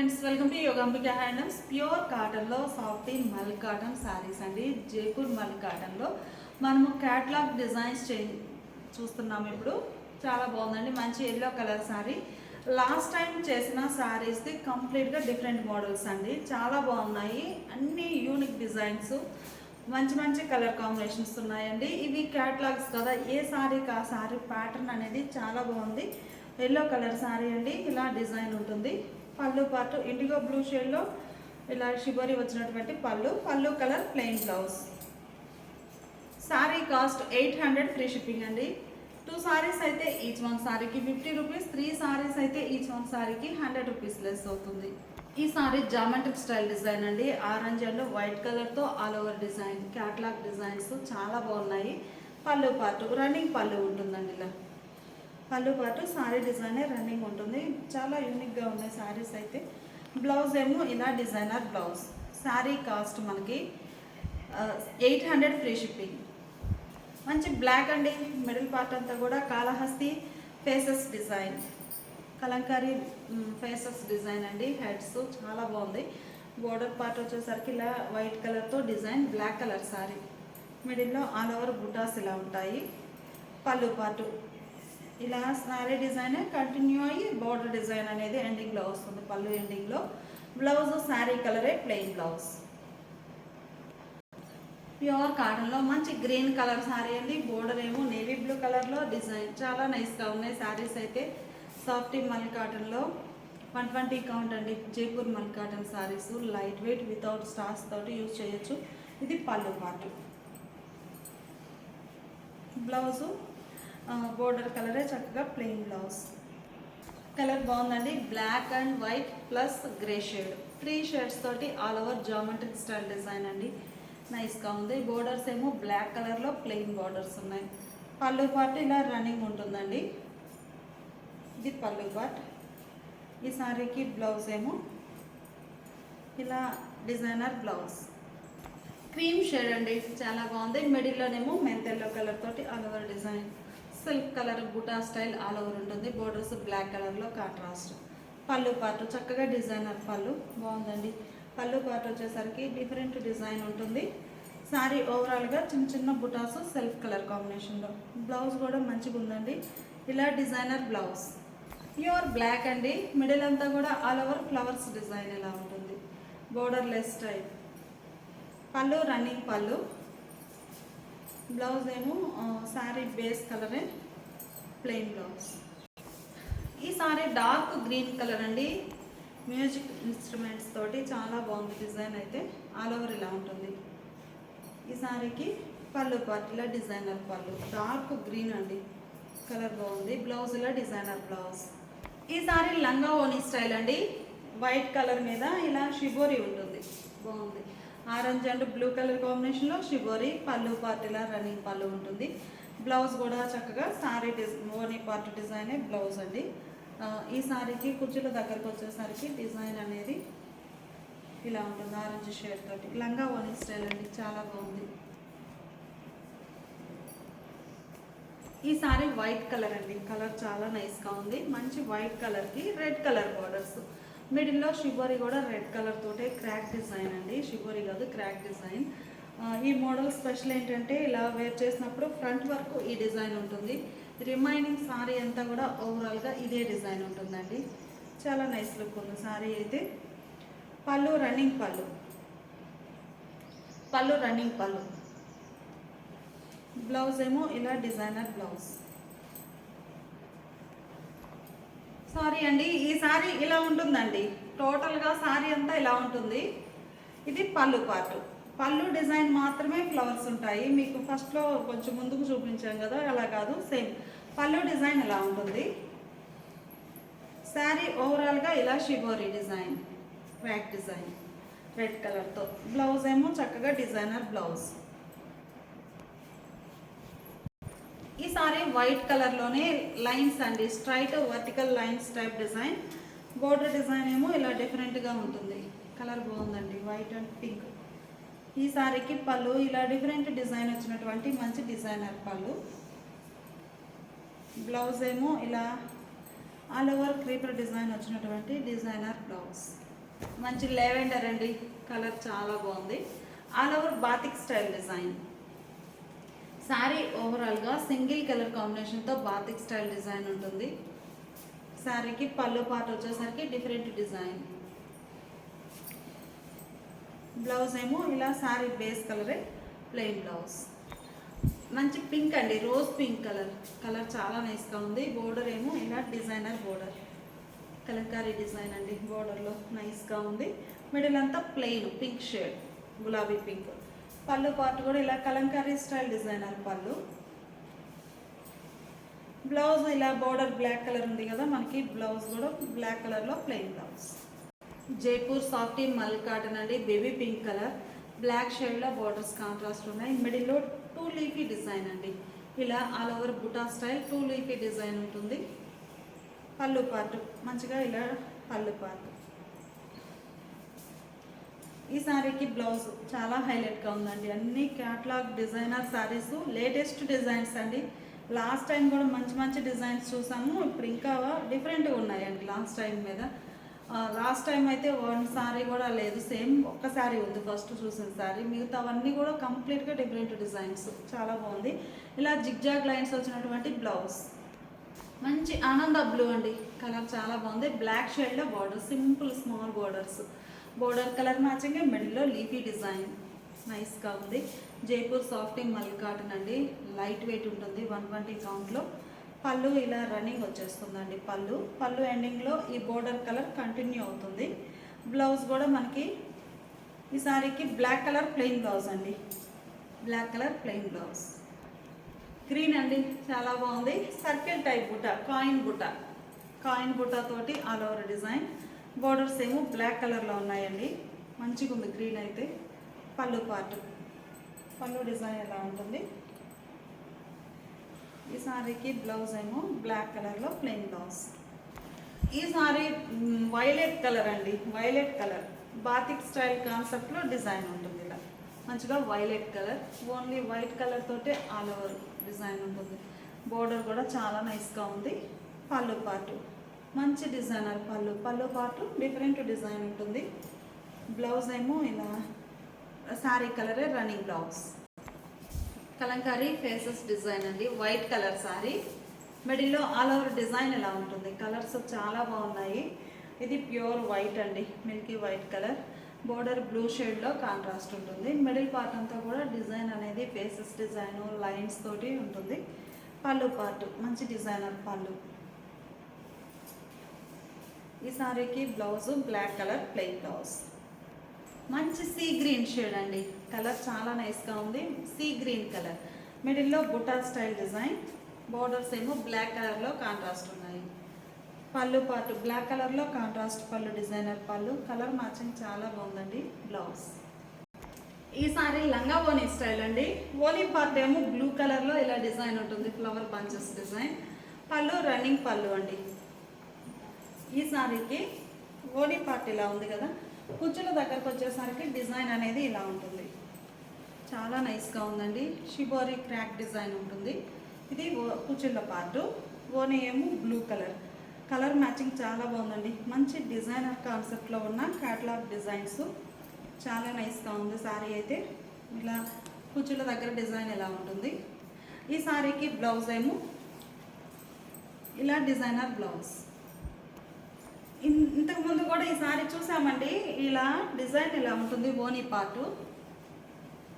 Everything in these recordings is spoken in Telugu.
Friends, welcome to Yogambika handlooms. Pure కాటన్లో సాఫ్టీ మల్ కాటన్ శారీస్ అండి. జైపూర్ మల్ కాటన్లో మనము క్యాట్లాగ్ డిజైన్స్ చూస్తున్నాము. ఇప్పుడు చాలా బాగుందండి. మంచి yellow colour sari. Last time చేసిన శారీస్ది కంప్లీట్గా డిఫరెంట్ మోడల్స్ అండి. చాలా బాగున్నాయి. అన్ని యూనిక్ డిజైన్స్, మంచి మంచి కలర్ కాంబినేషన్స్ ఉన్నాయండి. ఇవి క్యాట్లాగ్స్ కదా, ఏ శారీకి ఆ శారీ ప్యాటర్న్ అనేది చాలా బాగుంది. ఎల్లో కలర్ శారీ అండి. ఇలా డిజైన్ ఉంటుంది. పళ్ళు పాటు ఇండిగో బ్లూ షేడ్లో ఇలా షిబోరి వచ్చినటువంటి పళ్ళు colour plain blouse. Sari cost 800 free shipping అండి. 2 సారీస్ అయితే ఈచ్ వన్ సారీకి 50 రూపీస్, 3 సారీస్ అయితే ఈచ్ వన్ సారీకి 100 రూపీస్ లెస్ అవుతుంది. ఈ సారీ జామెట్రిక్ స్టైల్ డిజైన్ అండి. ఆరెంజ్ అండ్ వైట్ కలర్తో all over design, catalogue designs చాలా బాగున్నాయి. పళ్ళు పాటు రన్నింగ్ పళ్ళు ఉంటుందండి. ఇలా పళ్ళు పాటు శారీ డిజైనే రన్నింగ్ ఉంటుంది. చాలా యూనిక్గా ఉన్నాయి శారీస్ అయితే. బ్లౌజ్ ఏమో ఇలా డిజైనర్ బ్లౌజ్. శారీ కాస్ట్ మనకి 800 ఫ్రీ షిప్పింగ్. మంచి బ్లాక్ అండి. మిడిల్ పార్ట్ అంతా కూడా Kalahasti faces design, Kalamkari faces design అండి. హెడ్స్ చాలా బాగుంది. బోర్డర్ పార్ట్ వచ్చేసరికి ఇలా వైట్ కలర్తో డిజైన్, బ్లాక్ కలర్ శారీ. మిడిల్లో ఆల్ ఓవర్ బుటాస్ ఇలా ఉంటాయి. పళ్ళు పాటు ఇలా శారీ డిజైన్ కంటిన్యూ అయ్యి బోర్డర్ డిజైన్ అనేది ఎండింగ్లో వస్తుంది. పళ్ళు ఎండింగ్లో. బ్లౌజ్ శారీ కలరే ప్లెయిన్ బ్లౌజ్. ప్యూర్ కాటన్లో మంచి గ్రీన్ కలర్ శారీ అండి. బోర్డర్ ఏమో నేవీ బ్లూ కలర్లో డిజైన్. చాలా నైస్గా ఉన్నాయి శారీస్ అయితే. సాఫ్టీ మల్ కాటన్లో 120 కౌంట్ అండి. Jaipur mul cotton sarees light weight, without starch తోటి యూజ్ చేయొచ్చు. ఇది పళ్ళు పాటు. బ్లౌజు బోర్డర్ కలరే చక్కగా ప్లెయిన్ బ్లౌజ్. కలర్ బాగుందండి. Black and white plus grey shade, 3 shades తోటి all over geometric style design అండి. నైస్గా ఉంది. బోర్డర్స్ ఏమో బ్లాక్ కలర్లో ప్లెయిన్ బోర్డర్స్ ఉన్నాయి. పళ్ళు పాటు ఇలా రన్నింగ్ ఉంటుందండి. ఇది పళ్ళు పాట్. ఈ సారీకి బ్లౌజ్ ఏమో ఇలా డిజైనర్ బ్లౌజ్. క్రీమ్ షేడ్ అండి. చాలా బాగుంది. మిడిల్లోనేమో మెంతెల్లో కలర్ తోటి all over design. Silk colour బుటా స్టైల్ ఆల్ ఓవర్ ఉంటుంది. బోర్డర్స్ బ్లాక్ కలర్లో కాంట్రాస్ట్. పళ్ళు పాటు చక్కగా డిజైనర్ పళ్ళు బాగుందండి. పళ్ళు పాటు వచ్చేసరికి డిఫరెంట్ డిజైన్ ఉంటుంది. శారీ ఓవరాల్గా చిన్న చిన్న బుటాస్ సెల్ఫ్ కలర్ కాంబినేషన్లో. బ్లౌజ్ కూడా మంచిగా ఉందండి. ఇలా డిజైనర్ బ్లౌజ్. ప్యూర్ బ్లాక్ అండి. మిడిల్ అంతా కూడా ఆల్ ఓవర్ ఫ్లవర్స్ డిజైన్ ఇలా ఉంటుంది. Border less type. పళ్ళు రన్నింగ్ పళ్ళు. బ్లౌజ్ ఏమో శారీ బేస్ కలరే ప్లెయిన్ బ్లౌజ్. ఈ సారీ డార్క్ గ్రీన్ కలర్ అండి. మ్యూజిక్ ఇన్స్ట్రుమెంట్స్ తోటి చాలా బాగుంది డిజైన్ అయితే. ఆల్ ఓవర్ ఇలా ఉంటుంది. ఈ సారీకి పళ్ళు పార్ట్ ఇలా డిజైనర్ పళ్ళు. డార్క్ గ్రీన్ అండి. కలర్ బాగుంది. బ్లౌజ్ ఇలా డిజైనర్ బ్లౌజ్. ఈ సారీ లంగా ఓనీ స్టైల్ అండి. వైట్ కలర్ మీద ఇలా షిబోరి ఉంటుంది. బాగుంది. ఆరెంజ్ అండ్ బ్లూ కలర్ కాంబినేషన్లో షిబోరి. పళ్ళు పార్ట్ ఇలా రన్నింగ్ పళ్ళు ఉంటుంది. బ్లౌజ్ కూడా చక్కగా సారీ ఓనీ పార్ట్ డిజైనే బ్లౌజ్ అండి. ఈ సారీకి కుర్చీల దగ్గరకు వచ్చేసరికి డిజైన్ అనేది ఇలా ఉంటుంది. ఆరెంజ్ షేడ్ తోటి లంగా ఓనీ స్టైల్ అండి. చాలా బాగుంది. ఈ సారీ వైట్ కలర్ అండి. కలర్ చాలా నైస్గా ఉంది. మంచి వైట్ కలర్కి రెడ్ కలర్ బార్డర్స్. మిడిల్లో షిబోరి కూడా రెడ్ కలర్ తోటే క్రాక్ డిజైన్ అండి. షిబోరి కాదు, క్రాక్ డిజైన్. ఈ మోడల్ స్పెషల్ ఏంటంటే ఇలా వేర్ చేసినప్పుడు ఫ్రంట్ వరకు ఈ డిజైన్ ఉంటుంది. రిమైనింగ్ సారీ అంతా కూడా ఓవరాల్గా ఇదే డిజైన్ ఉంటుందండి. చాలా నైస్ లుక్ ఉంది సారీ అయితే. పళ్ళు రన్నింగ్ పళ్ళు. పళ్ళు రన్నింగ్ పళ్ళు. బ్లౌజ్ ఏమో ఇలా డిజైనర్ బ్లౌజ్. సారీ అండి. ఈ సారీ ఇలా ఉంటుందండి. టోటల్గా సారీ అంతా ఇలా ఉంటుంది. ఇది పళ్ళు పార్ట్. పళ్ళు డిజైన్ మాత్రమే ఫ్లవర్స్ ఉంటాయి. మీకు ఫస్ట్లో కొంచెం ముందుకు చూపించాం కదా, అలా కాదు. సేమ్ పళ్ళు డిజైన్ ఇలా ఉంటుంది. శారీ ఓవరాల్గా ఇలా shibori design, back design red కలర్తో. బ్లౌజ్ ఏమో చక్కగా డిజైనర్ బ్లౌజ్. ఈ సారీ వైట్ కలర్లోనే లైన్స్ అండి. Straight vertical lines type design. Border design ఏమో ఇలా డిఫరెంట్గా ఉంటుంది. కలర్ బాగుందండి. White and pink. ఈ సారీకి పళ్ళు ఇలా డిఫరెంట్ డిజైన్ వచ్చినటువంటి మంచి డిజైనర్ పళ్ళు. బ్లౌజ్ ఏమో ఇలా ఆల్ ఓవర్ క్రీపర్ డిజైన్ వచ్చినటువంటి డిజైనర్ బ్లౌజ్. మంచి లెవెండర్ అండి, కలర్ చాలా బాగుంది. All over batik style design. Sari ఓవరాల్గా సింగిల్ కలర్ కాంబినేషన్తో బాతిక్ స్టైల్ డిజైన్ ఉంటుంది. శారీకి పళ్ళు పాట వచ్చేసరికి డిఫరెంట్ డిజైన్. బ్లౌజ్ ఏమో ఇలా శారీ బేస్ కలరే ప్లెయిన్ బ్లౌజ్. మంచి పింక్ అండి, రోజ్ పింక్ కలర్ చాలా నైస్గా ఉంది. బోర్డర్ ఏమో ఇలా డిజైనర్ బోర్డర్, కలంకారీ డిజైన్ అండి. బోర్డర్లో నైస్గా ఉంది. మిడిల్ అంతా ప్లెయిన్ పింక్ షేడ్, గులాబీ పింక్. పళ్ళు పార్ట్ కూడా ఇలా కలంకారీ స్టైల్ డిజైనర్ పళ్ళు. బ్లౌజ్ ఇలా బోర్డర్ బ్లాక్ కలర్ ఉంది కదా మనకి, బ్లౌజ్ కూడా బ్లాక్ కలర్లో ప్లెయిన్ బ్లౌజ్. జైపూర్ సాఫ్టీ మల్ కాటన్ అండి, బేబీ పింక్ కలర్, బ్లాక్ షేడ్లో బోర్డర్స్ కాంట్రాస్ట్ ఉన్నాయి. మిడిల్లో 2 లీఫీ డిజైన్ అండి, ఇలా ఆల్ ఓవర్ బుటా స్టైల్ 2 లీఫీ డిజైన్ ఉంటుంది. పళ్ళు పార్ట్ మంచిగా ఇలా పళ్ళు పార్ట్. ఈ శారీకి బ్లౌజ్ చాలా హైలైట్గా ఉందండి. అన్ని catalogue designer saris, latest designs అండి. లాస్ట్ టైం కూడా మంచి మంచి డిజైన్స్ చూసాము, ఇప్పుడు ఇంకా డిఫరెంట్గా ఉన్నాయండి లాస్ట్ టైం మీద. లాస్ట్ టైం అయితే 1 శారీ కూడా లేదు, సేమ్ ఒక్క శారీ ఉంది ఫస్ట్ చూసిన శారీ. మిగతావన్నీ కూడా కంప్లీట్గా డిఫరెంట్ డిజైన్స్, చాలా బాగుంది. ఇలా జిగ్జాగ్ లైన్స్ వచ్చినటువంటి బ్లౌజ్. మంచి ఆనంద బ్లూ అండి, కలర్ చాలా బాగుంది. బ్లాక్ షేడ్లో border, simple small borders. Border colour matching, మిడిల్లో లీఫీ డిజైన్ నైస్గా ఉంది. జైపూర్ సాఫ్టీ మల్ కాటన్ అండి, లైట్ వెయిట్ ఉంటుంది. 120 కౌంట్లో. పళ్ళు ఇలా రన్నింగ్ వచ్చేస్తుందండి. పళ్ళు ఎండింగ్లో ఈ బోర్డర్ కలర్ కంటిన్యూ అవుతుంది. బ్లౌజ్ కూడా మనకి ఈ సారీకి బ్లాక్ కలర్ ప్లెయిన్ బ్లౌజ్ అండి, black colour plain blouse. Green అండి, చాలా బాగుంది. సర్కిల్ టైప్ బుట్ట, కాయిన్ బుట్ట తోటి ఆల్ ఓవర్ డిజైన్. బోర్డర్స్ ఏమో బ్లాక్ కలర్లో ఉన్నాయండి, మంచిగా ఉంది గ్రీన్ అయితే. పళ్ళు పార్ట్, పళ్ళు డిజైన్ ఎలా ఉంటుంది. ఈ సారీకి బ్లౌజ్ ఏమో బ్లాక్ కలర్లో ప్లెయిన్ బ్లౌజ్. ఈ సారీ వైలెట్ కలర్ అండి, వైలెట్ కలర్ బాతిక్ స్టైల్ కాన్సెప్ట్లో డిజైన్ ఉంటుంది. ఇలా మంచిగా violet colour, only white colour తోటే ఆల్ ఓవర్ డిజైన్ ఉంటుంది. బోర్డర్ కూడా చాలా నైస్గా ఉంది. పళ్ళు పార్ట్ మంచి డిజైనర్ పళ్ళు పార్ట్ డిఫరెంట్ డిజైన్ ఉంటుంది. బ్లౌజ్ ఏమో ఇలా శారీ కలరే running blouse. Kalamkari faces design అండి, వైట్ కలర్ శారీ. మిడిల్లో ఆల్ ఓవర్ డిజైన్ ఎలా ఉంటుంది. కలర్స్ చాలా బాగున్నాయి. ఇది ప్యూర్ వైట్ అండి, Milky white colour. Border blue షేడ్లో కాంట్రాస్ట్ ఉంటుంది. మిడిల్ పార్ట్ అంతా కూడా డిజైన్ అనేది ఫేసెస్ డిజైన్ లైన్స్ తోటి ఉంటుంది. పళ్ళు పార్ట్ మంచి డిజైనర్ పళ్ళు. ఈ సారీకి blouse black colour plain blouse. మంచి సీ గ్రీన్ షేడ్ అండి, కలర్ చాలా నైస్గా ఉంది. సీ గ్రీన్ కలర్, మిడిల్లో బుటా స్టైల్ డిజైన్. బోర్డర్స్ ఏమో బ్లాక్ కలర్లో కాంట్రాస్ట్ ఉన్నాయి. పళ్ళు పార్ట్ బ్లాక్ కలర్లో కాంట్రాస్ట్ పళ్ళు, డిజైనర్ పళ్ళు. కలర్ మ్యాచింగ్ చాలా బాగుందండి. బ్లౌజ్. ఈ సారీ లంగా ఓనీ స్టైల్ అండి. ఓనీ పార్ట్ ఏమో బ్లూ కలర్లో ఇలా డిజైన్ ఉంటుంది, ఫ్లవర్ బంచెస్ డిజైన్. పళ్ళు రన్నింగ్ పళ్ళు అండి. ఈ సారీకి ఓనీ పార్ట్ ఇలా ఉంది కదా, కుచ్చుల దగ్గరకు వచ్చేసరికి డిజైన్ అనేది ఇలా ఉంటుంది. చాలా నైస్గా ఉందండి. షిబోరి క్రాక్ డిజైన్ ఉంటుంది. ఇది కుచ్చుల పార్ట్. ఓనీ ఏమో బ్లూ కలర్ మ్యాచింగ్ చాలా బాగుందండి. మంచి డిజైనర్ కాన్సెప్ట్లో ఉన్న క్యాటలాగ్ డిజైన్స్, చాలా నైస్గా ఉంది. శారీ అయితే ఇలా కుచ్చుల దగ్గర డిజైన్ ఎలా ఉంటుంది. ఈ శారీకి బ్లౌజ్ ఏమో ఇలా డిజైనర్ బ్లౌజ్. ఇంతకుముందు కూడా ఈ సారీ చూసామండి, ఇలా డిజైన్ ఇలా ఉంటుంది. ఓనీ పార్ట్,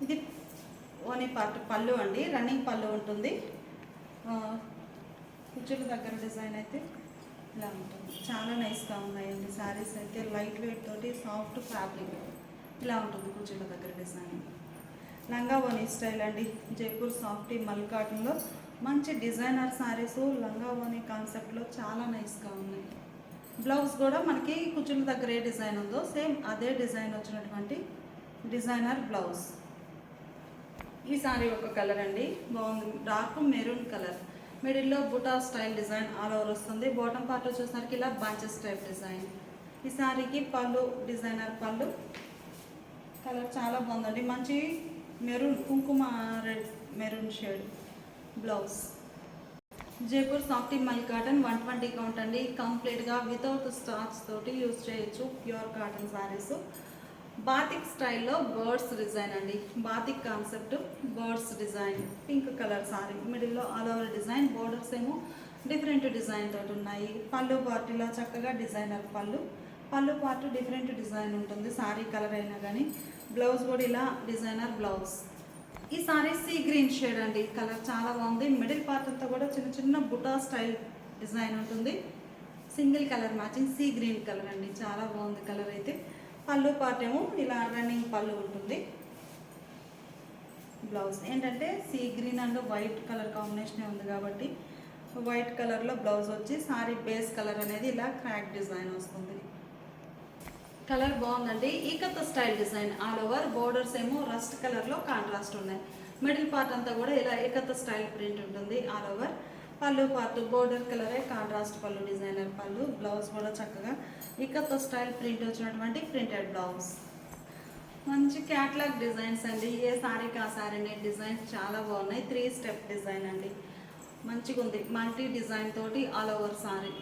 ఇది ఓనీ పార్ట్. పళ్ళు అండి, రన్నింగ్ పళ్ళు ఉంటుంది. కుచ్చుల దగ్గర డిజైన్ అయితే ఇలా ఉంటుంది. చాలా నైస్గా ఉన్నాయండి శారీస్ అయితే. లైట్ వెయిట్ తోటి సాఫ్ట్ ఫ్యాబ్రిక్ ఇలా ఉంటుంది. కుచ్చుల దగ్గర డిజైన్. లంగా ఓనీ స్టైల్ అండి, జైపూర్ సాఫ్టీ మల్ కాటన్లో మంచి డిజైనర్ శారీస్ లంగా ఓనీ కాన్సెప్ట్లో చాలా నైస్గా ఉన్నాయి. బ్లౌజ్ కూడా మనకి కుచ్చుల దగ్గర ఏ డిజైన్ ఉందో సేమ్ అదే డిజైన్ వచ్చినటువంటి డిజైనర్ బ్లౌజ్. ఈ సారీ ఒక కలర్ అండి, బాగుంది. డార్క్ మెరూన్ కలర్, మిడిల్లో buta style design all over వస్తుంది. బాటమ్ పార్ట్ వచ్చేసరికి ఇలా బంచెస్ టైప్ డిజైన్. ఈ సారీకి పళ్ళు డిజైనర్ పళ్ళు. కలర్ చాలా బాగుందండి, మంచి మెరూన్ కుంకుమ red maroon shade. Blouse Jaipur softy మల్ కాటన్ 120 కౌంట్ అండి. కంప్లీట్గా వితౌట్ స్టార్చ్ తోటి యూజ్ చేయొచ్చు. Pure cotton saris. బాతిక్ స్టైల్లో బర్డ్స్ డిజైన్ అండి. Batik concept birds design. Pink colour sorry, మిడిల్లో ఆల్ ఓవర్ డిజైన్, బోర్డర్స్ ఏమో డిఫరెంట్ డిజైన్ తోటి ఉన్నాయి. పళ్ళు పార్ట్ ఇలా చక్కగా డిజైనర్ పళ్ళు పార్ట్ డిఫరెంట్ డిజైన్ ఉంటుంది. సారీ కలర్ అయినా కానీ. బ్లౌజ్ కూడా ఇలా డిజైనర్ బ్లౌజ్. ఈ సారీ సీ గ్రీన్ షేడ్ అండి. కలర్ చాలా బాగుంది. మిడిల్ పార్ట్ అంతా కూడా చిన్న చిన్న బుటా స్టైల్ డిజైన్ ఉంటుంది. Single colour matching see green colour అండి. చాలా బాగుంది కలర్ అయితే. పళ్ళు పార్ట్ ఏమో ఇలా రన్నింగ్ పళ్ళు ఉంటుంది. బ్లౌజ్ ఏంటంటే sea green and white colour combination ఉంది కాబట్టి వైట్ కలర్లో బ్లౌజ్ వచ్చి సారీ బేస్ కలర్ అనేది ఇలా క్రాక్ డిజైన్ వస్తుంది. కలర్ బాగుందండి. ఈకత్ style design all over. Borders ఏమో రస్ట్ కలర్లో కాంట్రాస్ట్ ఉన్నాయి. మిడిల్ పార్ట్ అంతా కూడా ఇలా ఏకత్ స్టైల్ ప్రింట్ ఉంటుంది ఆల్ ఓవర్. పళ్ళు పార్ట్ బోర్డర్ కలరే కాంట్రాస్ట్ పళ్ళు, డిజైనర్ పళ్ళు. బ్లౌజ్ కూడా చక్కగా ఈకత్ స్టైల్ ప్రింట్ వచ్చినటువంటి ప్రింటెడ్ బ్లౌజ్. మంచి క్యాట్లాగ్ డిజైన్స్ అండి. ఏ సారీకి ఆ సారీ డిజైన్స్ చాలా బాగున్నాయి. 3 స్టెప్ డిజైన్ అండి. మంచిగా ఉంది. మల్టీ డిజైన్ తోటి all over sorry.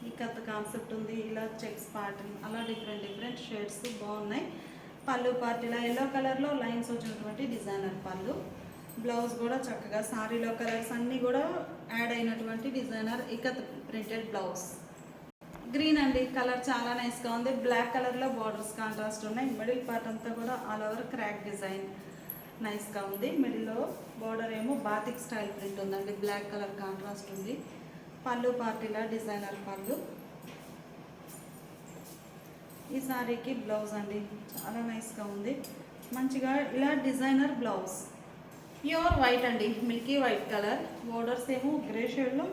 Ikat concept ఉంది. ఇలా చెక్స్ ప్యాటర్న్ అలా డిఫరెంట్ షేడ్స్ బాగున్నాయి. పళ్ళు పార్ట్ ఇలా ఎల్లో కలర్లో లైన్స్ వచ్చినటువంటి డిజైనర్ పళ్ళు. బ్లౌజ్ కూడా చక్కగా సారీలో కలర్స్ అన్నీ కూడా యాడ్ అయినటువంటి designer ikat printed blouse. Green అండి. కలర్ చాలా నైస్గా ఉంది. బ్లాక్ కలర్లో బార్డర్స్ కాంట్రాస్ట్ ఉన్నాయి. మిడిల్ పార్ట్ అంతా కూడా ఆల్ ఓవర్ క్రాక్ డిజైన్ నైస్గా ఉంది. మిడిల్లో బార్డర్ ఏమో బాతిక్ స్టైల్ ప్రింట్ ఉందండి. బ్లాక్ కలర్ కాంట్రాస్ట్ ఉంది. పళ్ళు పార్ట్ ఇలా డిజైనర్ పళ్ళు. ఈ సారీకి బ్లౌజ్ అండి. చాలా నైస్గా ఉంది. మంచిగా ఇలా డిజైనర్ బ్లౌజ్. ప్యూర్ వైట్ అండి. Milky white colour. బోర్డర్స్ ఏమో గ్రే షేడ్లో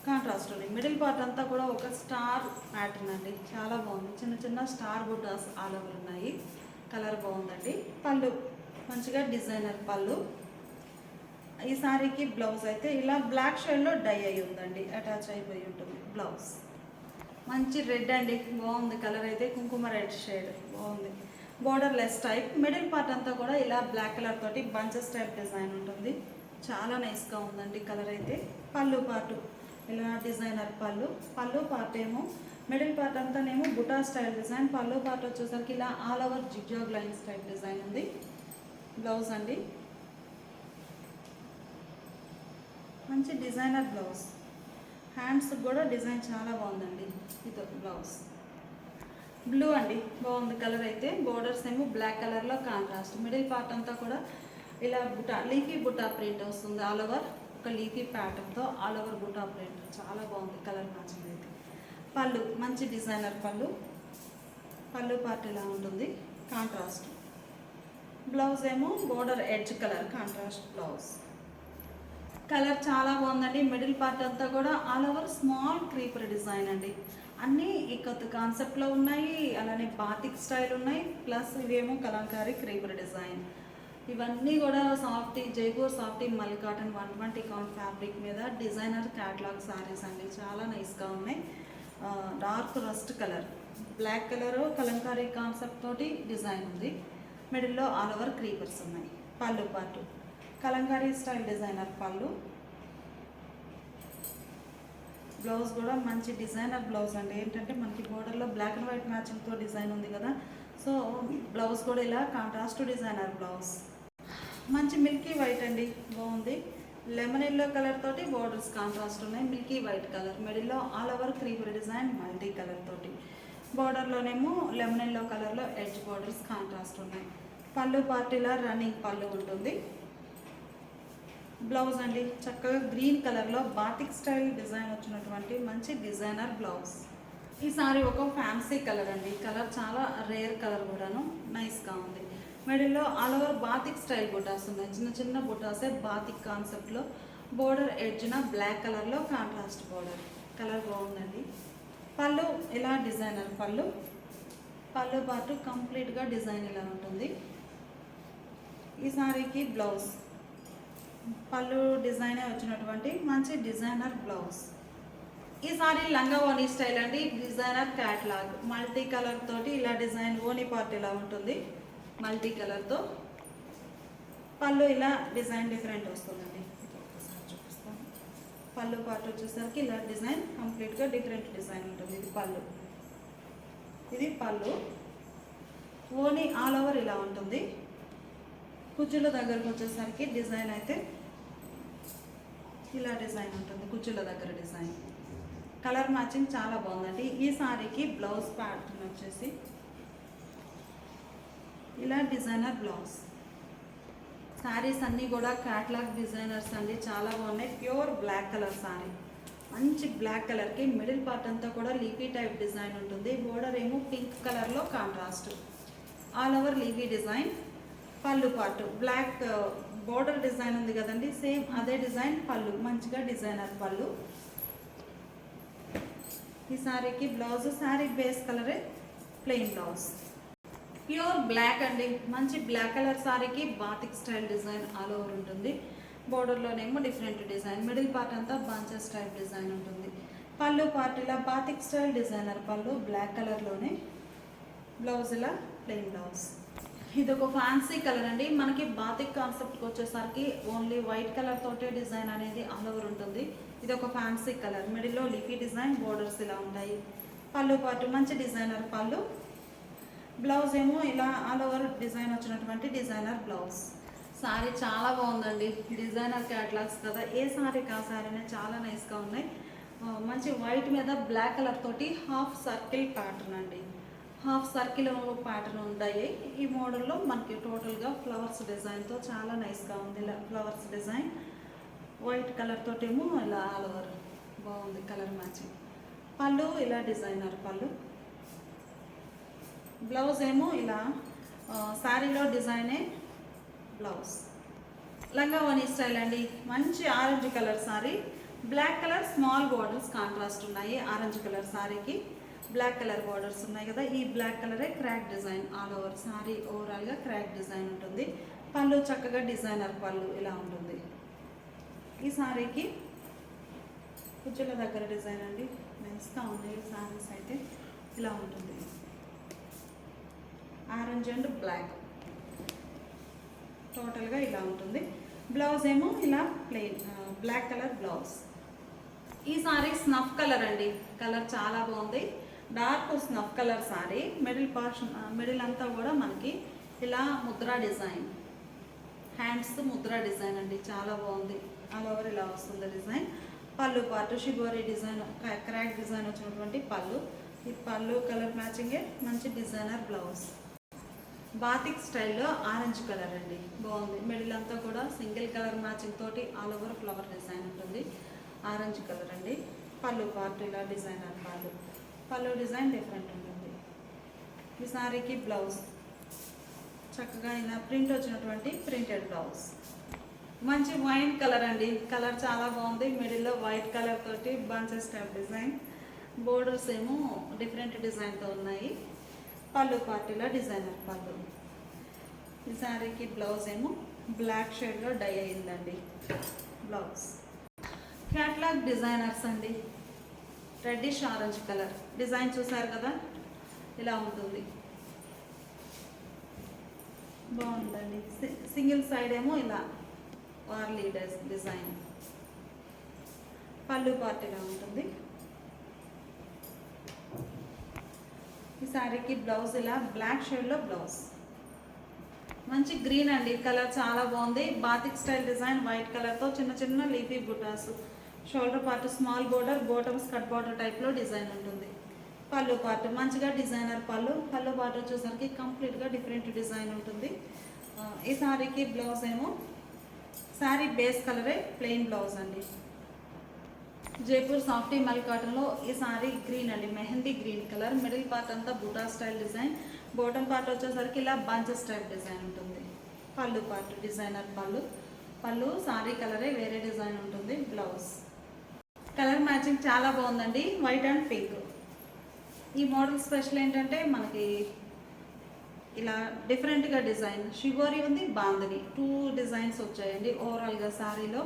కాంట్రాస్ట్ ఉంది. మిడిల్ పార్ట్ అంతా కూడా ఒక స్టార్ ప్యాటర్న్ అండి. చాలా బాగుంది. చిన్న చిన్న స్టార్ బుటాస్ ఆల్ ఓవర్ ఉన్నాయి. కలర్ బాగుందండి. పళ్ళు మంచిగా డిజైనర్ పళ్ళు. ఈ సారీకి బ్లౌజ్ అయితే ఇలా బ్లాక్ షేడ్లో డై అయి ఉందండి. అటాచ్ అయిపోయి ఉంటుంది బ్లౌజ్. మంచి రెడ్ అండి. బాగుంది కలర్ అయితే. కుంకుమ రెడ్ షేడ్ బాగుంది. Border less type. Middle part అంతా కూడా ఇలా బ్లాక్ కలర్ తోటి బంచెస్ టైప్ డిజైన్ ఉంటుంది. చాలా నైస్గా ఉందండి కలర్ అయితే. పళ్ళు పార్ట్ ఇలా డిజైనర్ పళ్ళు పార్ట్ ఏమో మిడిల్ పార్ట్ అంతానేమో బుటా స్టైల్ డిజైన్. పళ్ళు పార్ట్ వచ్చేసరికి ఇలా all over zigzag lines type design ఉంది. బ్లౌజ్ అండి. మంచి డిజైనర్ బ్లౌజ్. హ్యాండ్స్ కూడా డిజైన్ చాలా బాగుందండి. ఇది బ్లౌజ్. బ్లూ అండి. బాగుంది కలర్ అయితే. బోర్డర్స్ ఏమో బ్లాక్ కలర్లో కాంట్రాస్ట్. మిడిల్ పార్ట్ అంతా కూడా ఇలా బుటా లీఫీ బుటా ప్రింట్ వస్తుంది ఆల్ ఓవర్. ఒక లీఫీ ప్యాటర్న్తో ఆల్ ఓవర్ బుటా ప్రింట్ చాలా బాగుంది కలర్ మ్యాచింగ్ అయితే. పళ్ళు మంచి డిజైనర్ పళ్ళు పార్ట్ ఇలా ఉంటుంది కాంట్రాస్ట్. బ్లౌజ్ ఏమో border edge colour contrast blouse. Colour చాలా బాగుందండి. మిడిల్ పార్ట్ అంతా కూడా all over small creeper design అండి. అన్నీ ఇకత్ కాన్సెప్ట్లో ఉన్నాయి. అలానే బాతిక్ స్టైల్ ఉన్నాయి. ప్లస్ ఇవేమో కలంకారీ క్రీపర్ డిజైన్. ఇవన్నీ కూడా జైపూర్ సాఫ్టీ మల్ కాటన్ 120 కౌంట్ ఫ్యాబ్రిక్ మీద డిజైనర్ క్యాట్లాగ్ సారీస్ అండి. చాలా నైస్గా ఉన్నాయి. Dark rust colour, black colour Kalamkari concept తోటి డిజైన్ ఉంది. మిడిల్లో ఆల్ ఓవర్ క్రీపర్స్ ఉన్నాయి. పళ్ళు పార్ట్ కలంకారీ స్టైల్ డిజైనర్ పళ్ళు. బ్లౌజ్ కూడా మంచి డిజైనర్ బ్లౌజ్ అండి. ఏంటంటే మనకి బోర్డర్లో బ్లాక్ అండ్ వైట్ మ్యాచింగ్తో డిజైన్ ఉంది కదా. సో బ్లౌజ్ కూడా ఇలా కాంట్రాస్ట్ డిజైనర్ బ్లౌజ్. మంచి మిల్కీ వైట్ అండి. బాగుంది. లెమన్ ఎల్లో కలర్ తోటి బోర్డర్స్ కాంట్రాస్ట్ ఉన్నాయి. Milky white colour. మిడిల్లో all over creeper design multi colour తోటి. బోర్డర్లోనేమో లెమన్ ఎల్లో కలర్లో ఎడ్జ్ బోర్డర్స్ కాంట్రాస్ట్ ఉన్నాయి. పళ్ళు పార్ట్ ఇలా రన్నింగ్ పళ్ళు ఉంటుంది. బ్లౌజ్ అండి. చక్కగా గ్రీన్ కలర్లో బాతిక్ స్టైల్ డిజైన్ వచ్చినటువంటి మంచి డిజైనర్ బ్లౌజ్. ఈ సారీ ఒక ఫ్యాన్సీ కలర్ అండి. కలర్ చాలా రేర్ కలర్ కూడాను. నైస్గా ఉంది. మిడిల్లో ఆల్ ఓవర్ బాతిక్ స్టైల్ బుటాస్ ఉన్నాయి. చిన్న చిన్న బుటాసే బాతిక్ కాన్సెప్ట్లో. బోర్డర్ ఎడ్జ్న బ్లాక్ కలర్లో కాంట్రాస్ట్ బోర్డర్. కలర్ బాగుందండి. పళ్ళు ఇలా డిజైనర్ పళ్ళు పార్ట్ కంప్లీట్గా డిజైన్ ఇలా ఉంటుంది. ఈ సారీకి బ్లౌజ్ పళ్ళు డిజైనే వచ్చినటువంటి మంచి డిజైనర్ బ్లౌజ్. ఈ సారీ లంగా ఓనీ స్టైల్ అండి. డిజైనర్ క్యాట్లాగ్ మల్టీ కలర్ తోటి ఇలా డిజైన్ ఓనీ పార్ట్ ఇలా ఉంటుంది మల్టీ కలర్తో. పళ్ళు ఇలా డిజైన్ డిఫరెంట్ వస్తుందండి. ఒకసారి చూపిస్తాను. పళ్ళు పార్ట్ వచ్చేసరికి ఇలా డిజైన్ కంప్లీట్గా డిఫరెంట్ డిజైన్ ఉంటుంది. ఇది పళ్ళు, ఇది పళ్ళు. ఓని ఆల్ ఓవర్ ఇలా ఉంటుంది. కుచ్చుల దగ్గరకు వచ్చేసరికి డిజైన్ అయితే ఇలా డిజైన్ ఉంటుంది. కుచ్చుల దగ్గర డిజైన్ కలర్ మ్యాచింగ్ చాలా బాగుందండి. ఈ సారీకి బ్లౌజ్ ప్యాటర్న్ వచ్చేసి ఇలా డిజైనర్ బ్లౌజ్. శారీస్ అన్నీ కూడా క్యాట్లాగ్ డిజైనర్స్ అండి, చాలా బాగున్నాయి. ప్యూర్ బ్లాక్ కలర్ శారీ, మంచి బ్లాక్ కలర్కి మిడిల్ పార్ట్ అంతా కూడా లీఫీ టైప్ డిజైన్ ఉంటుంది. బోర్డర్ ఏమో పింక్ కలర్లో contrast, all over leafy design. పళ్ళు పార్ట్ బ్లాక్ బోర్డర్ డిజైన్ ఉంది కదండి, సేమ్ అదే డిజైన్ పళ్ళు, మంచిగా డిజైనర్ పళ్ళు. ఈ శారీకి బ్లౌజ్ శారీ బేస్ కలరే ప్లెయిన్ బ్లౌజ్. ప్యూర్ బ్లాక్ అండి, మంచి బ్లాక్ కలర్ శారీకి batik style design all over ఉంటుంది. బోర్డర్లోనేమో డిఫరెంట్ డిజైన్, మిడిల్ పార్ట్ అంతా బంచెస్ టైప్ డిజైన్ ఉంటుంది. పళ్ళు పార్ట్ ఇలా బాతిక్ స్టైల్ డిజైనర్ పళ్ళు బ్లాక్ కలర్లోనే, బ్లౌజ్ ఇలా ప్లెయిన్ బ్లౌజ్. ఇది ఒక ఫ్యాన్సీ కలర్ అండి. మనకి బాతిక్ కాన్సెప్ట్కి వచ్చేసరికి ఓన్లీ వైట్ కలర్ తోటే డిజైన్ అనేది ఆల్ ఓవర్ ఉంటుంది. ఇది ఒక ఫ్యాన్సీ కలర్, మిడిల్లో లీఫీ డిజైన్, బోర్డర్స్ ఇలా ఉంటాయి. పళ్ళు పాటు మంచి డిజైనర్ పళ్ళు, బ్లౌజ్ ఏమో ఇలా ఆల్ ఓవర్ డిజైన్ వచ్చినటువంటి డిజైనర్ బ్లౌజ్. సారీ చాలా బాగుందండి, డిజైనర్ క్యాటలాగ్స్ కదా, ఏ సారీ కా సారీనే చాలా నైస్గా ఉన్నాయి. మంచి వైట్ మీద బ్లాక్ కలర్ తోటి హాఫ్ సర్కిల్ ప్యాటర్న్ అండి, హాఫ్ సర్కిల్ ప్యాటర్న్ ఉంటాయి. ఈ మోడల్లో మనకి టోటల్గా ఫ్లవర్స్ డిజైన్తో చాలా నైస్గా ఉంది. ఇలా ఫ్లవర్స్ డిజైన్ వైట్ కలర్ తోటేమో ఇలా ఆల్ ఓవర్ బాగుంది కలర్ మ్యాచింగ్. పళ్ళు ఇలా డిజైనర్ పళ్ళు, బ్లౌజ్ ఏమో ఇలా శారీలో డిజైనే బ్లౌజ్. లంగావోని స్టైల్ అండి, మంచి orange colour sari, black colour small borders contrast ఉన్నాయి. ఆరెంజ్ కలర్ శారీకి బ్లాక్ కలర్ బార్డర్స్ ఉన్నాయి కదా, ఈ బ్లాక్ కలరే crack design all over sari, ఓవరాల్గా క్రాక్ డిజైన్ ఉంటుంది. పళ్ళు చక్కగా డిజైనర్ పళ్ళు ఇలా ఉంటుంది. ఈ శారీకి కుచ్చుల దగ్గర డిజైన్ అండి, నైస్గా ఉంది. శారీస్ అయితే ఇలా ఉంటుంది, ఆరెంజ్ అండ్ బ్లాక్ టోటల్గా ఇలా ఉంటుంది. బ్లౌజ్ ఏమో ఇలా ప్లెయిన్ బ్లాక్ కలర్ బ్లౌజ్. ఈ సారీ స్నఫ్ కలర్ అండి, కలర్ చాలా బాగుంది. Dark snuff colour sorry, middle అంతా కూడా మనకి ఇలా Mudra design, hands Mudra design అండి, చాలా బాగుంది. ఆల్ ఓవర్ ఇలా వస్తుంది డిజైన్. పళ్ళు పాటు షిబోరీ డిజైన్, క్రాక్ డిజైన్ వచ్చినటువంటి పళ్ళు. ఈ పళ్ళు కలర్ మ్యాచింగే మంచి డిజైనర్ బ్లౌజ్. బాతిక్ స్టైల్లో ఆరెంజ్ కలర్ అండి, బాగుంది. మిడిల్ అంతా కూడా సింగిల్ కలర్ మ్యాచింగ్ తోటి ఆల్ ఓవర్ ఫ్లవర్ డిజైన్ ఉంటుంది. ఆరెంజ్ కలర్ అండి. పళ్ళు పార్ట్ ఇలా డిజైనర్ పళ్ళు, పళ్ళు డిజైన్ డిఫరెంట్ ఉంటుంది. ఈ సారీకి బ్లౌజ్ చక్కగా ఇలా ప్రింట్ వచ్చినటువంటి ప్రింటెడ్ బ్లౌజ్. మంచి వైన్ కలర్ అండి, కలర్ చాలా బాగుంది. మిడిల్లో వైట్ కలర్ తోటి బంచెస్ టైప్ డిజైన్, బోర్డర్స్ ఏమో డిఫరెంట్ డిజైన్తో ఉన్నాయి. పళ్ళు పార్టీలో డిజైనర్ పళ్ళు. ఈ శారీకి బ్లౌజ్ ఏమో బ్లాక్ షేడ్లో డై అయిందండి బ్లౌజ్. క్యాట్లాగ్ డిజైనర్స్ అండి, రెడ్డిష్ ఆరెంజ్ కలర్ డిజైన్ చూసారు కదా, ఇలా ఉంటుంది, బాగుందండి. సింగిల్ సైడ్ ఏమో ఇలా వార్లీ డిజైన్. పళ్ళు పార్టీగా ఉంటుంది. ఈ శారీకి బ్లౌజ్ ఇలా బ్లాక్ షేడ్లో బ్లౌజ్. మంచి గ్రీన్ అండి, కలర్ చాలా బాగుంది. బాతిక్ స్టైల్ డిజైన్ వైట్ కలర్తో చిన్న చిన్న leafy butas. Shoulder part small border, bottoms cut border టైప్లో డిజైన్ ఉంటుంది. పళ్ళు పార్ట్ మంచిగా డిజైనర్ పళ్ళు. పళ్ళు పార్ట్ వచ్చేసరికి కంప్లీట్గా డిఫరెంట్ డిజైన్ ఉంటుంది. ఈ శారీకి బ్లౌజ్ ఏమో శారీ బేస్ కలరే ప్లెయిన్ బ్లౌజ్ అండి. జైపూర్ సాఫ్టీ మల్ కాటన్లో ఈ సారీ గ్రీన్ అండి, mehndi green colour. Middle part అంతా buta style design, bottom part వచ్చేసరికి ఇలా బంచెస్ టైప్ డిజైన్ ఉంటుంది. పళ్ళు పార్ట్ డిజైనర్ పళ్ళు, పళ్ళు సారీ కలరే వేరే డిజైన్ ఉంటుంది. బ్లౌజ్ కలర్ మ్యాచింగ్ చాలా బాగుందండి, వైట్ అండ్ పింక్. ఈ మోడల్ స్పెషల్ ఏంటంటే మనకి ఇలా డిఫరెంట్గా డిజైన్, షిబోరి ఉంది, బాందని, 2 డిజైన్స్ వచ్చాయండి ఓవరాల్గా శారీలో.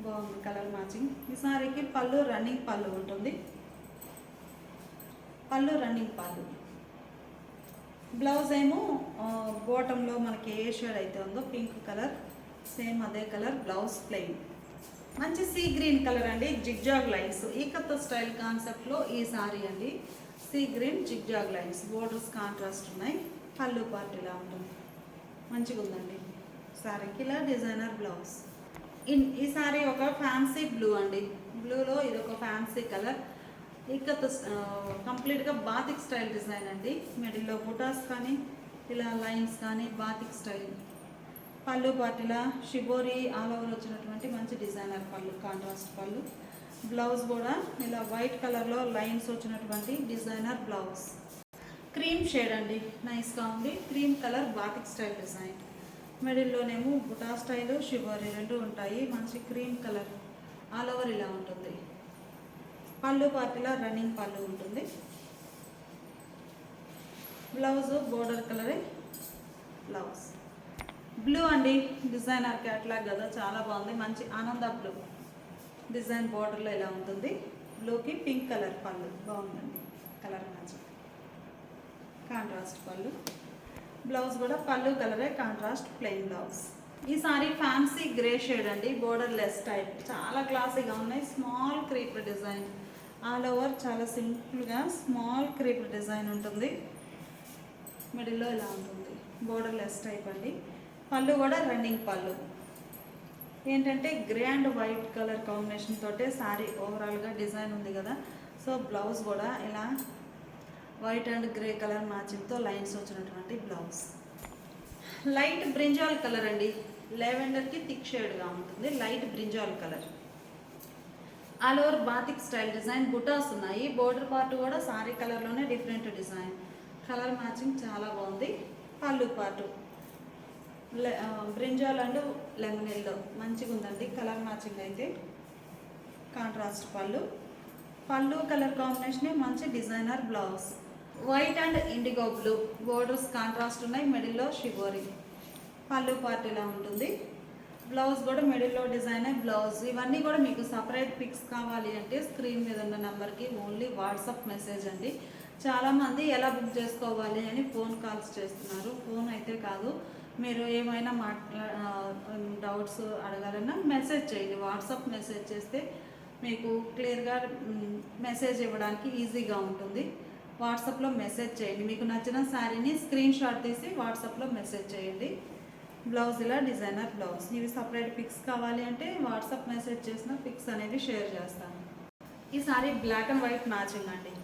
బాగుంది కలర్ మ్యాచింగ్. ఈ సారీకి పళ్ళు రన్నింగ్ పళ్ళు ఉంటుంది, పళ్ళు రన్నింగ్ పళ్ళు. బ్లౌజ్ ఏమో బాటంలో మనకి ఏ షేడ్ అయితే ఉందో పింక్ కలర్, సేమ్ అదే కలర్ బ్లౌజ్ ప్లెయిన్. మంచి సీ గ్రీన్ కలర్ అండి, జిగ్జాగ్ లైన్స్ ఈకత్త స్టైల్ కాన్సెప్ట్లో ఈ సారీ అండి. Sea green zigzag lines, borders contrast ఉన్నాయి. పళ్ళు పార్ట్ ఇలా ఉంటుంది, మంచిగా ఉందండి. సారీకి ఇలా డిజైనర్ బ్లౌజ్. ఈ సారీ ఒక ఫ్యాన్సీ బ్లూ అండి, బ్లూలో ఇది ఒక ఫ్యాన్సీ కలర్. ఇక్కత కంప్లీట్గా బాతిక్ స్టైల్ డిజైన్ అండి. మిడిల్లో బుటాస్ కానీ ఇలా లైన్స్ కానీ బాతిక్ స్టైల్. పళ్ళు పార్ట్ ఇలా షిబోరి ఆల్ ఓవర్ వచ్చినటువంటి మంచి డిజైనర్ పళ్ళు, కాంట్రాస్ట్ పళ్ళు. బ్లౌజ్ కూడా ఇలా వైట్ కలర్లో లైన్స్ వచ్చినటువంటి డిజైనర్ బ్లౌజ్. క్రీమ్ షేడ్ అండి, నైస్గా ఉంది. Cream colour batik style design. మిడిల్లోనేమో బుటా స్టైలు షిబోరి రెండు ఉంటాయి. మంచి క్రీమ్ కలర్ ఆల్ ఓవర్ ఇలా ఉంటుంది. పళ్ళు పార్టీలో రన్నింగ్ పళ్ళు ఉంటుంది. బ్లౌజ్ బోర్డర్ కలరే బ్లౌజ్. బ్లూ అండి, డిజైనర్ క్యాట్లాగ్ కదా, చాలా బాగుంది. మంచి ఆనంద బ్లూ డిజైన్ బోర్డర్లో ఇలా ఉంటుంది. బ్లూకి పింక్ కలర్ పళ్ళు బాగుందండి, కలర్ మ్యాచ్. కాంట్రాస్ట్ పళ్ళు. బ్లౌజ్ కూడా పళ్ళు కలరే కాంట్రాస్ట్ ప్లెయిన్ బ్లౌజ్. ఈ సారీ ఫ్యాన్సీ గ్రే షేడ్ అండి, బోర్డర్ లెస్ టైప్, చాలా క్లాసీగా ఉన్నాయి. Small creep design all over, చాలా సింపుల్గా స్మాల్ క్రీప్ డిజైన్ ఉంటుంది. మిడిల్లో ఇలా ఉంటుంది, బోర్డర్ లెస్ టైప్ అండి. పళ్ళు కూడా రన్నింగ్ పళ్ళు. ఏంటంటే grey and white colour combination తోటే సారీ ఓవరాల్గా డిజైన్ ఉంది కదా, సో బ్లౌజ్ కూడా ఇలా వైట్ అండ్ గ్రే కలర్ మ్యాచింగ్తో లైన్స్ వచ్చినటువంటి బ్లౌజ్. లైట్ బ్రింజాల్ కలర్ అండి, లెవెండర్కి థిక్ షేడ్గా ఉంటుంది. Light brinjal colour all over batik style design. Butas ఉన్నాయి. బోర్డర్ పార్ట్ కూడా సారీ కలర్లోనే డిఫరెంట్ డిజైన్. కలర్ మ్యాచింగ్ చాలా బాగుంది. పళ్ళు part brinjal and lemon yellow మంచిగా ఉందండి, కలర్ మ్యాచింగ్ అయితే. కాంట్రాస్ట్ పళ్ళు. పళ్ళు కలర్ కాంబినేషన్ మంచి designer blouse. White and IndiGo blue, borders contrast ఉన్నాయి. మిడిల్లో షిబోరి. పళ్ళు పార్ట్ ఇలా ఉంటుంది. బ్లౌజ్ కూడా మిడిల్లో డిజైనే బ్లౌజ్. ఇవన్నీ కూడా మీకు సపరేట్ పిక్స్ కావాలి అంటే స్క్రీన్ మీద ఉన్న నెంబర్కి ఓన్లీ వాట్సాప్ మెసేజ్ అండి. చాలామంది ఎలా బుక్ చేసుకోవాలి అని ఫోన్ కాల్స్ చేస్తున్నారు. ఫోన్ అయితే కాదు, మీరు ఏమైనా డౌట్స్ అడగాలన్నా మెసేజ్ చేయండి. వాట్సాప్ మెసేజ్ చేస్తే మీకు క్లియర్గా మెసేజ్ ఇవ్వడానికి ఈజీగా ఉంటుంది. వాట్సాప్లో మెసేజ్ చేయండి. మీకు నచ్చిన శారీని స్క్రీన్ షాట్ తీసి వాట్సాప్లో మెసేజ్ చేయండి. బ్లౌజ్ ఇలా డిజైనర్ బ్లౌజ్. ఇవి సపరేట్ పిక్స్ కావాలి అంటే వాట్సాప్ మెసేజ్ చేసిన పిక్స్ అనేవి షేర్ చేస్తాను. ఈ sari black and white matching అండి.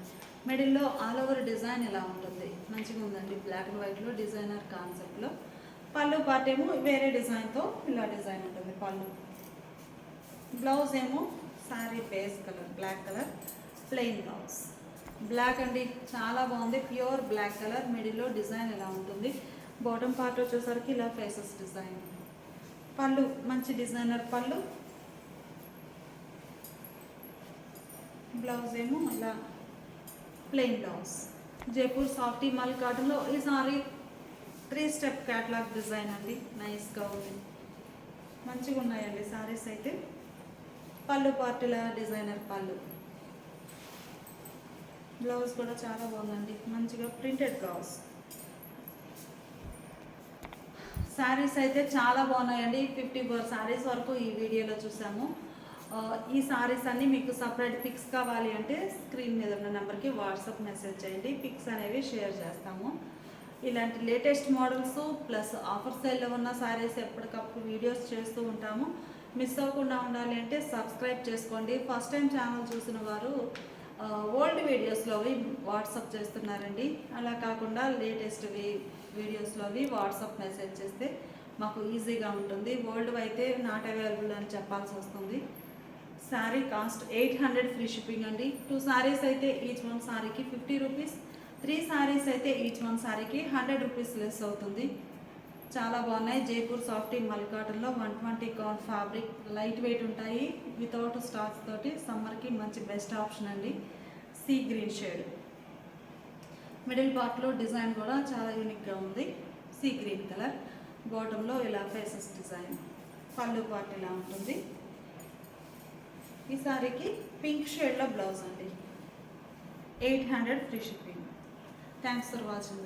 మిడిల్లో ఆల్ ఓవర్ డిజైన్ ఇలా ఉంటుంది, మంచిగా ఉందండి. బ్లాక్ అండ్ వైట్లో డిజైనర్ కాన్సెప్ట్లో. పళ్ళు పార్ట్ ఏమో వేరే డిజైన్తో ఇలా డిజైన్ ఉంటుంది పళ్ళు. బ్లౌజ్ ఏమో sari base colour black colour plain blouse. Black అండి, చాలా బాగుంది. Pure black colour. మిడిల్లో డిజైన్ ఇలా ఉంటుంది. బాటమ్ పార్ట్ వచ్చేసరికి ఇలా ఫేసెస్ డిజైన్. పళ్ళు మంచి డిజైనర్ పళ్ళు. బ్లౌజ్ ఏమో ఇలా plain blouse. Jaipur softy mul కాటన్లో ఈ సారీ 3 స్టెప్ క్యాట్లాగ్ డిజైన్ అండి, నైస్గా ఉంది. మంచిగా ఉన్నాయండి సారీస్ అయితే. పళ్ళు పార్ట్ ఇలా డిజైనర్ పళ్ళు. బ్లౌజ్ కూడా చాలా బాగుందండి, మంచిగా ప్రింటెడ్ బ్లౌజ్. శారీస్ అయితే చాలా బాగున్నాయండి. 54 శారీస్ వరకు ఈ వీడియోలో చూసాము. ఈ శారీస్ అన్నీ మీకు సపరేట్ పిక్స్ కావాలి అంటే స్క్రీన్ మీద ఉన్న నెంబర్కి వాట్సాప్ మెసేజ్ చేయండి. పిక్స్ అనేవి షేర్ చేస్తాము. ఇలాంటి లేటెస్ట్ మోడల్స్ ప్లస్ ఆఫర్ సేల్లో ఉన్న శారీస్ ఎప్పటికప్పుడు వీడియోస్ చేస్తూ ఉంటాము. మిస్ అవ్వకుండా ఉండాలి అంటే సబ్స్క్రైబ్ చేసుకోండి. ఫస్ట్ టైం ఛానల్ చూసిన వారు ఓల్డ్ వీడియోస్లోవి వాట్సాప్ చేస్తున్నారండి. అలా కాకుండా లేటెస్ట్ వీడియోస్లోవి వాట్సాప్ మెసేజ్ చేస్తే మాకు ఈజీగా ఉంటుంది. ఓల్డ్ అయితే నాట్ అవైలబుల్ అని చెప్పాల్సి వస్తుంది. శారీ కాస్ట్ 800 ఫ్రీ షిప్పింగ్ అండి. 2 శారీస్ అయితే ఈచ్ వన్ శారీకి 50 రూపీస్. 3 శారీస్ అయితే ఈచ్ వన్ శారీకి 100 రూపీస్ లెస్ అవుతుంది. చాలా బాగున్నాయి. జైపూర్ సాఫ్టీ మల్ కాటన్లో 120 కౌంట్ ఫ్యాబ్రిక్, లైట్ వెయిట్ ఉంటాయి. వితౌట్ స్టార్చ్ తోటి సమ్మర్కి మంచి బెస్ట్ ఆప్షన్ అండి. Sea green shade. మిడిల్ పార్ట్లో డిజైన్ కూడా చాలా యూనిక్గా ఉంది. Sea green colour. బాటంలో ఇలా ఫేసెస్ డిజైన్. పళ్ళు పార్ట్ ఇలా ఉంటుంది. ఈ సారీకి పింక్ షేడ్లో బ్లౌజ్ అండి. 800 free shipping. Thanks for watching.